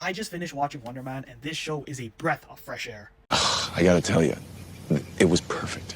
I just finished watching Wonder Man, and this show is a breath of fresh air. I gotta tell you, it was perfect.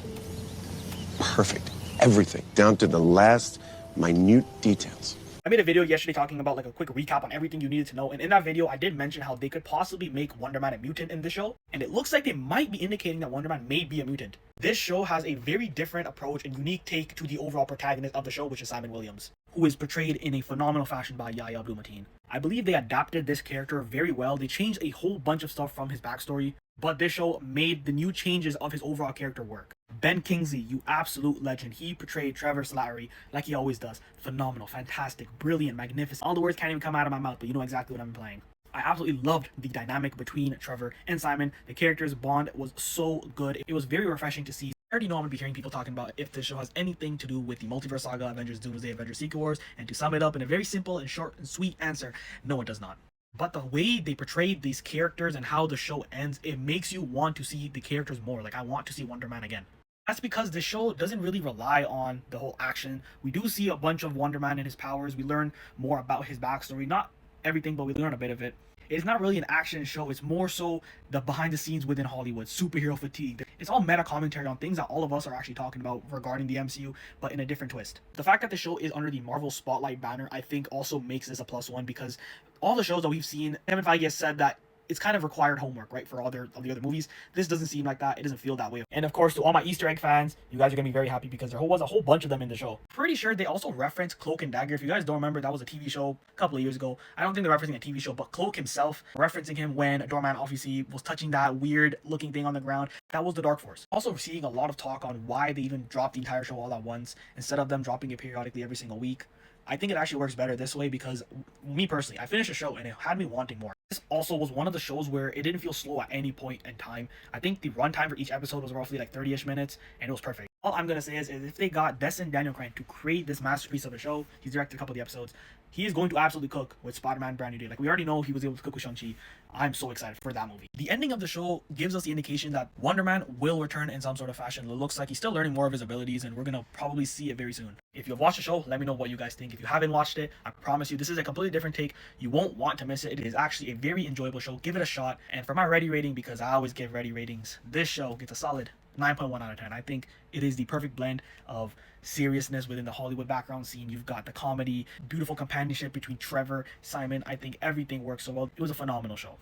Perfect. Everything, down to the last minute details. I made a video yesterday talking about like a quick recap on everything you needed to know, and in that video I did mention how they could possibly make Wonder Man a mutant in this show, and it looks like they might be indicating that Wonder Man may be a mutant. This show has a very different approach and unique take to the overall protagonist of the show, which is Simon Williams, who is portrayed in a phenomenal fashion by Yahya Abdul-Mateen. I believe they adapted this character very well. They changed a whole bunch of stuff from his backstory, but this show made the new changes of his overall character work. Ben Kingsley, you absolute legend. He portrayed Trevor Slattery like he always does. Phenomenal, fantastic, brilliant, magnificent. All the words can't even come out of my mouth, but you know exactly what I'm playing. I absolutely loved the dynamic between Trevor and Simon. The characters' bond was so good. It was very refreshing to see. I already know I'm going to be hearing people talking about if this show has anything to do with the Multiverse Saga, Avengers Doomsday, Avengers Secret Wars, and to sum it up in a very simple and short and sweet answer, no, it does not. But the way they portrayed these characters and how the show ends, it makes you want to see the characters more. Like, I want to see Wonder Man again. That's because the show doesn't really rely on the whole action. We do see a bunch of Wonder Man and his powers. We learn more about his backstory. Not everything, but we learn a bit of it. It's not really an action show. It's more so the behind the scenes within Hollywood, superhero fatigue. It's all meta commentary on things that all of us are actually talking about regarding the MCU, but in a different twist. The fact that the show is under the Marvel Spotlight banner, I think also makes this a plus one, because all the shows that we've seen, Kevin Feige has said that it's kind of required homework, right, for all the other movies. This doesn't seem like that. It doesn't feel that way. And of course, to all my Easter egg fans, you guys are gonna be very happy because there was a whole bunch of them in the show. Pretty sure they also referenced Cloak and Dagger. If you guys don't remember, that was a TV show a couple of years ago. I don't think they're referencing a TV show, but Cloak himself, referencing him when Doorman obviously was touching that weird looking thing on the ground. That was the Dark Force. Also seeing a lot of talk on why they even dropped the entire show all at once instead of them dropping it periodically every single week. I think it actually works better this way because, me personally, I finished the show and it had me wanting more. This also was one of the shows where it didn't feel slow at any point in time. I think the runtime for each episode was roughly like 30-ish minutes, and it was perfect. All I'm going to say is if they got Destin Daniel Crain to create this masterpiece of a show, he's directed a couple of the episodes, he is going to absolutely cook with Spider-Man Brand New Day. Like, we already know he was able to cook with Shang-Chi. I'm so excited for that movie. The ending of the show gives us the indication that Wonder Man will return in some sort of fashion. It looks like he's still learning more of his abilities, and we're going to probably see it very soon. If you've watched the show, let me know what you guys think. If you haven't watched it, I promise you this is a completely different take. You won't want to miss it. It is actually a very enjoyable show. Give it a shot. And for my ready rating, because I always give ready ratings, this show gets a solid 9.1 out of 10. I think it is the perfect blend of seriousness within the Hollywood background scene. You've got the comedy, beautiful companionship between Trevor, Simon. I think everything works so well. It was a phenomenal show.